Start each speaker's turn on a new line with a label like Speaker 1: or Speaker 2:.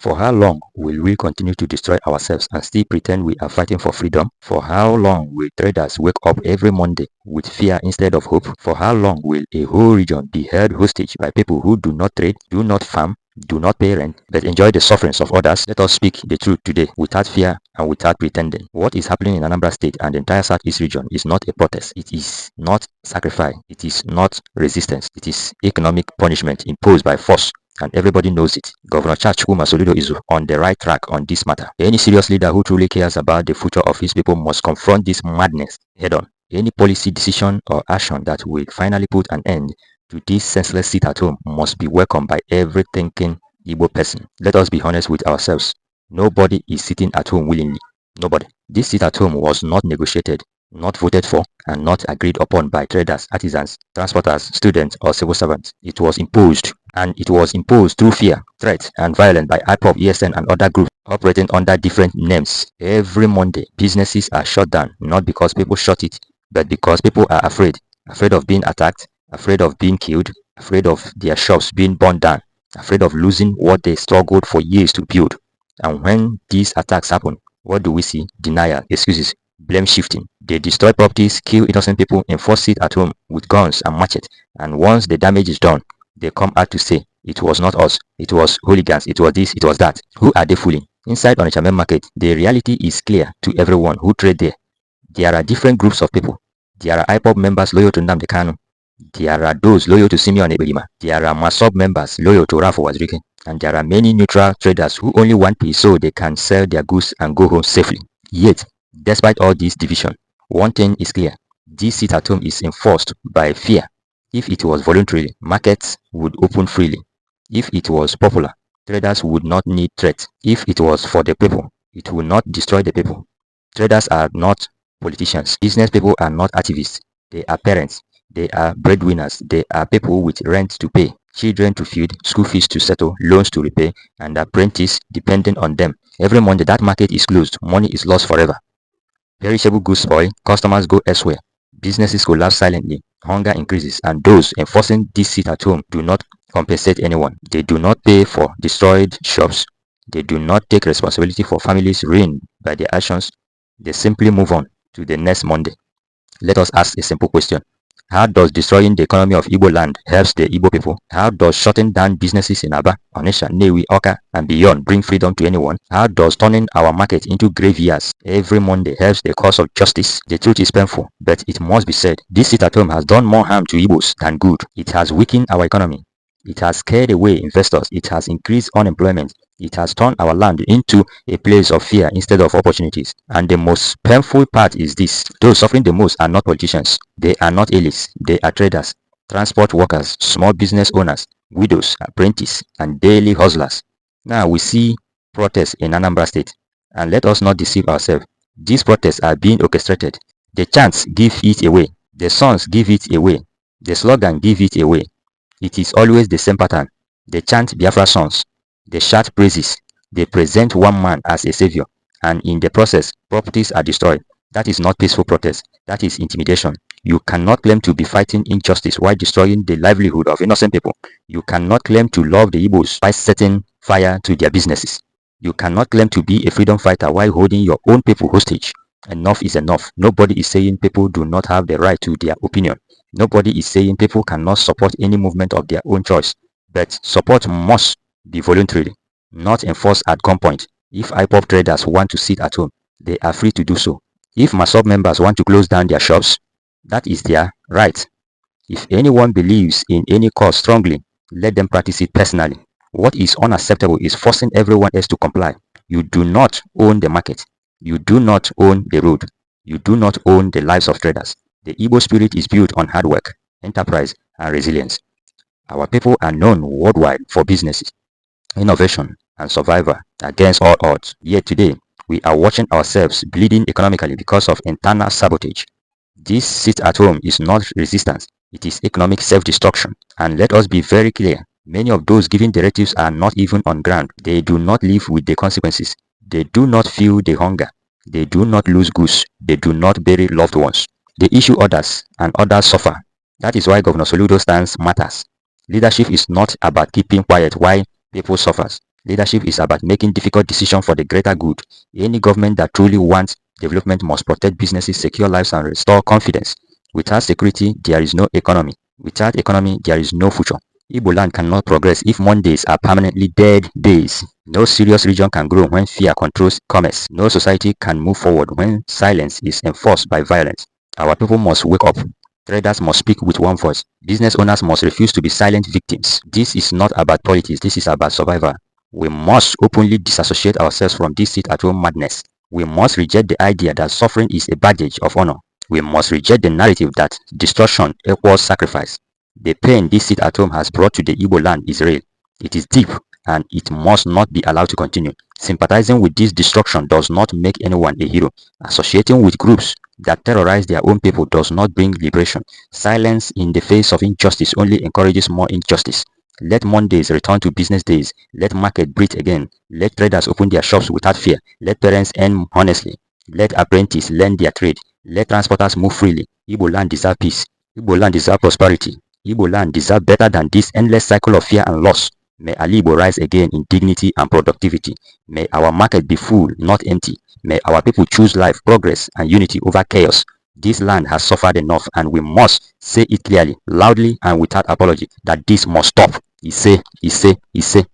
Speaker 1: For how long will we continue to destroy ourselves and still pretend we are fighting for freedom? For how long will traders wake up every Monday with fear instead of hope? For how long will a whole region be held hostage by people who do not trade, do not farm, do not pay rent, but enjoy the sufferings of others? Let us speak the truth today without fear and without pretending. What is happening in Anambra State and the entire Southeast region is not a protest. It is not sacrifice. It is not resistance. It is economic punishment imposed by force, and everybody knows it. Governor Chachukwu Soludo is on the right track on this matter. Any serious leader who truly cares about the future of his people must confront this madness head on. Any policy decision or action that will finally put an end to this senseless sit at home must be welcomed by every thinking Igbo person. Let us be honest with ourselves. Nobody is sitting at home willingly. Nobody. This sit at home was not negotiated, not voted for, and not agreed upon by traders, artisans, transporters, students, or civil servants. It was imposed, and it was imposed through fear, threat, and violence by IPOB, ESN, and other groups operating under different names. Every Monday, businesses are shut down, not because people shut it, but because people are afraid. Afraid of being attacked, afraid of being killed, afraid of their shops being burned down, afraid of losing what they struggled for years to build. And when these attacks happen, what do we see? Denial, excuses, blame shifting. They destroy properties, kill innocent people, enforce it at home with guns and machetes. And once the damage is done, they come out to say, it was not us, it was hooligans, it was this, it was that. Who are they fooling? Inside Onitsha main market, the reality is clear to everyone who trade there. There are different groups of people. There are IPOB members loyal to Nnamdi Kanu. There are those loyal to Simeon Ebelima. There are Masob members loyal to Rafo Wazirike. And there are many neutral traders who only want peace so they can sell their goods and go home safely. Yet, despite all this division, one thing is clear. This sit at home is enforced by fear. If it was voluntary, markets would open freely. If it was popular, traders would not need threat. If it was for the people, it would not destroy the people. Traders are not politicians. Business people are not activists. They are parents. They are breadwinners. They are people with rent to pay, children to feed, school fees to settle, loans to repay, and apprentices depending on them. Every Monday that market is closed, money is lost forever. Perishable goods spoil, customers go elsewhere, businesses collapse silently, hunger increases, and those enforcing this sit at home do not compensate anyone. They do not pay for destroyed shops. They do not take responsibility for families ruined by their actions. They simply move on to the next Monday. Let us ask a simple question. How does destroying the economy of Igbo land helps the Igbo people? How does shutting down businesses in Aba, Onitsha, Nnewi, Awka, and beyond bring freedom to anyone? How does turning our market into graveyards every Monday helps the cause of justice? The truth is painful, but it must be said. This sit at home has done more harm to Igbos than good. It has weakened our economy. It has scared away investors. It has increased unemployment. It has turned our land into a place of fear instead of opportunities. And the most painful part is this. Those suffering the most are not politicians. They are not elites. They are traders, transport workers, small business owners, widows, apprentices, and daily hustlers. Now we see protests in Anambra State. And let us not deceive ourselves. These protests are being orchestrated. The chants give it away. The songs give it away. The slogan give it away. It is always the same pattern. They chant Biafra songs. They shout praises. They present one man as a savior. And in the process, properties are destroyed. That is not peaceful protest. That is intimidation. You cannot claim to be fighting injustice while destroying the livelihood of innocent people. You cannot claim to love the Igbos by setting fire to their businesses. You cannot claim to be a freedom fighter while holding your own people hostage. Enough is enough. Nobody is saying people do not have the right to their opinion. Nobody is saying people cannot support any movement of their own choice, but support must be voluntary, not enforced at gunpoint. If IPOB traders want to sit at home, they are free to do so. If Masob members want to close down their shops, that is their right. If anyone believes in any cause strongly, let them practice it personally. What is unacceptable is forcing everyone else to comply. You do not own the market. You do not own the road. You do not own the lives of traders. The Igbo spirit is built on hard work, enterprise, and resilience. Our people are known worldwide for businesses, innovation, and survival against all odds. Yet today, we are watching ourselves bleeding economically because of internal sabotage. This sit at home is not resistance, it is economic self-destruction. And let us be very clear, many of those giving directives are not even on ground. They do not live with the consequences. They do not feel the hunger. They do not lose goods. They do not bury loved ones. They issue orders and others suffer. That is why Governor Soludo's stance matters. Leadership is not about keeping quiet while people suffer. Leadership is about making difficult decisions for the greater good. Any government that truly wants development must protect businesses, secure lives, and restore confidence. Without security, there is no economy. Without economy, there is no future. Igbo land cannot progress if Mondays are permanently dead days. No serious region can grow when fear controls commerce. No society can move forward when silence is enforced by violence. Our people must wake up. Traders must speak with one voice. Business owners must refuse to be silent victims. This is not about politics, this is about survival. We must openly disassociate ourselves from this sit-at-home madness. We must reject the idea that suffering is a badge of honor. We must reject the narrative that destruction equals sacrifice. The pain this sit-at-home has brought to the Igbo land is real. It is deep, and it must not be allowed to continue. Sympathizing with this destruction does not make anyone a hero. Associating with groups that terrorize their own people does not bring liberation. Silence in the face of injustice only encourages more injustice. Let Mondays return to business days. Let market breathe again. Let traders open their shops without fear. Let parents earn honestly. Let apprentices learn their trade. Let transporters move freely. Igbo land deserve peace. Igbo land deserve prosperity. Igbo land deserve better than this endless cycle of fear and loss. May Ali Igbo rise again in dignity and productivity. May our market be full, not empty. May our people choose life, progress, and unity over chaos. This land has suffered enough, and we must say it clearly, loudly, and without apology that this must stop. Ise, Ise, Ise.